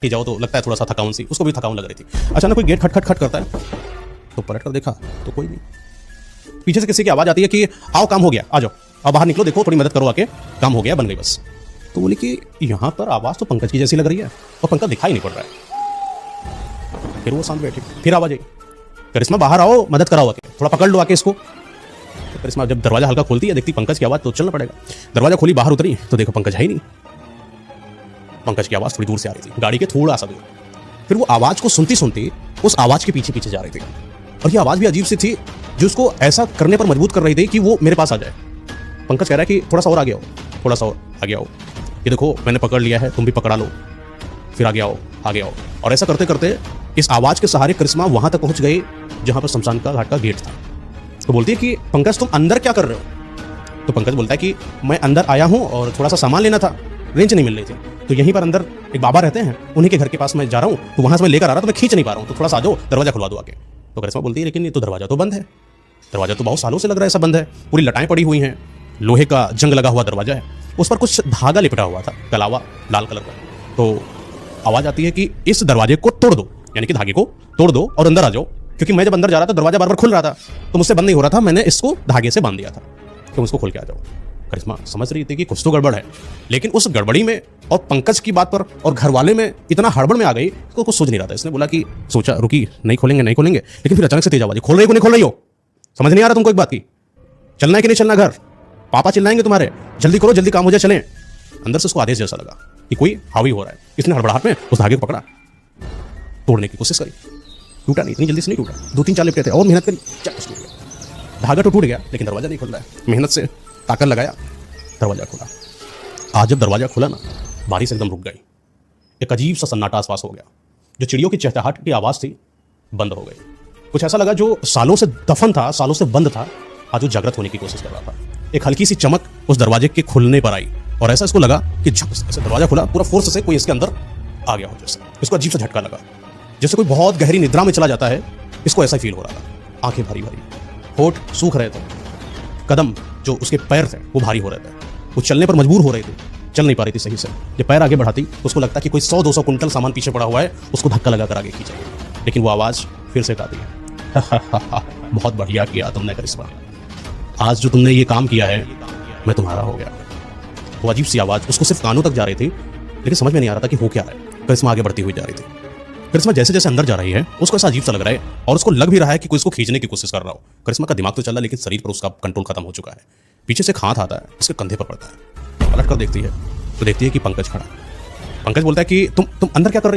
कि जाओ तो लगता है थोड़ा सा थकान सी, उसको भी थकान लग रही थी। अचानक कोई गेट खट खट खट करता है तो पलट कर देखा तो कोई नहीं। पीछे से किसी की आवाज़ आती है कि आओ काम हो गया, आ जाओ अब बाहर निकलो, देखो थोड़ी मदद करो आके, काम हो गया, बन गई बस। तो बोली कि यहाँ पर आवाज़ तो पंकज की जैसी लग रही है और पंकज दिखाई नहीं पड़ रहा है। फिर वो शांत बैठी, फिर आवाज़ आई, करिश्मा बाहर आओ, मदद कराओ आके, थोड़ा पकड़ लो आके इसको। तो करिश्मा जब दरवाजा हल्का खोलती है, देखती पंकज की आवाज़, तो चलना पड़ेगा। दरवाजा खोली, बाहर उतरी तो देखो पंकज है ही नहीं। पंकज की आवाज़ थोड़ी दूर से आ रही थी, गाड़ी के थोड़ा सा दूर। फिर वो आवाज़ को सुनती सुनती उस आवाज़ के पीछे पीछे जा रही थी, और ये आवाज़ भी अजीब सी थी जो उसको ऐसा करने पर मजबूर कर रही थी कि वो मेरे पास आ जाए। पंकज कह रहा है कि थोड़ा सा और आगे आओ, थोड़ा सा और आगे आओ, ये देखो मैंने पकड़ लिया है, तुम भी पकड़ा लो, फिर आगे आओ, आगे आओ। और ऐसा करते करते इस आवाज़ के सहारे करिश्मा वहां तक पहुंच गई जहां पर शमशान का घाट का गेट था। तो बोलती है कि पंकज तुम अंदर क्या कर रहे हो? तो पंकज बोलता है कि मैं अंदर आया हूं और थोड़ा सा सामान लेना था, रेंज नहीं मिल रही थी, तो यहीं पर अंदर एक बाबा रहते हैं, उन्हीं के घर के पास मैं जा रहा हूँ, तो वहां से मैं लेकर आ रहा, तो मैं खींच नहीं पा रहा हूँ, तो थोड़ा सा आ जाओ, दरवाजा खुलवा दो आके। तो करिश्मा बोलती है लेकिन ये तो दरवाजा तो बंद है, दरवाजा तो बहुत सालों से लग रहा है ऐसा बंद है, पूरी लटाएं पड़ी हुई हैं, लोहे का जंग लगा हुआ दरवाजा है, उस पर कुछ धागा लिपटा हुआ था, कलावा लाल कलर का। तो आवाज़ आती है कि इस दरवाजे को तोड़ दो, यानी कि धागे को तोड़ दो और अंदर आ जाओ, क्योंकि मैं जब अंदर जा रहा था दरवाजा बार बार खुल रहा था, तो मुझसे बंद नहीं हो रहा था, मैंने इसको धागे से बांध दिया था, तो उसको खोल के आ जाओ। करिश्मा समझ रही थी कि कुछ तो गड़बड़ है, लेकिन उस गड़बड़ी में और पंकज की बात पर और घर वाले में इतना हड़बड़ में आ गई तो कुछ सोच नहीं रहा था। इसने बोला कि सोचा रुकी, नहीं खोलेंगे नहीं खोलेंगे, लेकिन फिर अचानक से तेज आवाज, खोल रही हो नहीं खोल रही हो, समझ नहीं आ रहा तुमको एक बात की, चलना है कि नहीं चलना घर, पापा चिल्लाएंगे तुम्हारे, जल्दी करो जल्दी काम हो जाए, चलें। अंदर से उसको आदेश जैसा लगा कि कोई हावी हो रहा है। इसने हड़बड़ाहट में उस धागे को पकड़ा, तोड़ने की कोशिश करी, टूटा नहीं, इतनी जल्दी से नहीं टूटा, 2-3 चाल लिपटे थे और मेहनत करी, टूट गया। धागा तो टूट गया लेकिन दरवाजा नहीं खुल रहा है। मेहनत से ताकत लगाया, दरवाजा खुला। आज जब दरवाजा खुला ना, बारिश एकदम रुक गई, एक अजीब सा सन्नाटा आसपास हो गया, जो चिड़ियों की चहचहाहट की आवाज़ थी बंद हो गई। कुछ ऐसा लगा जो सालों से दफन था, सालों से बंद था, आज वो जागृत होने की कोशिश कर रहा था। एक हल्की सी चमक उस दरवाजे के खुलने पर आई और ऐसा इसको लगा कि ऐसे दरवाजा खुला, पूरा फोर्स से कोई इसके अंदर आ गया हो जैसे। इसको अजीब सा झटका लगा, जैसे कोई बहुत गहरी निद्रा में चला जाता है, इसको ऐसा फील हो रहा था। आंखें भारी भारी, होठ सूख रहे थे, कदम जो उसके पैर थे वो भारी हो रहे थे, वो चलने पर मजबूर हो रही थी, चल नहीं पा रही थी सही से। जब पैर आगे बढ़ाती तो उसको लगता कि कोई 100-200 कुंटल सामान पीछे पड़ा हुआ है, उसको धक्का लगा कर आगे खींचे। लेकिन वो आवाज़ फिर से आती है, बहुत बढ़िया किया तुमने करिश्मा, आज जो तुमने ये काम किया है मैं तुम्हारा हो गया। वो अजीब सी आवाज़ उसको सिर्फ कानों तक जा रही थी, लेकिन समझ में नहीं आ रहा था कि हो क्या रहा है। करिश्मा आगे बढ़ती हुई जा रही थी। करिश्मा जैसे जैसे अंदर जा रही है उसको ऐसा अजीब सा लग रहा है और उसको लग भी रहा है कि कोई इसको खींचने की कोशिश कर रहा हो। करिश्मा का दिमाग तो चल रहा है लेकिन शरीर पर उसका कंट्रोल खत्म हो चुका है। पीछे से एक हाथ आता है, उसके कंधे पर पड़ता है, पलट कर देखती है तो देखती है कि पंकज खड़ा है। पंकज बोलता है कि तुम अंदर क्या कर रही हो?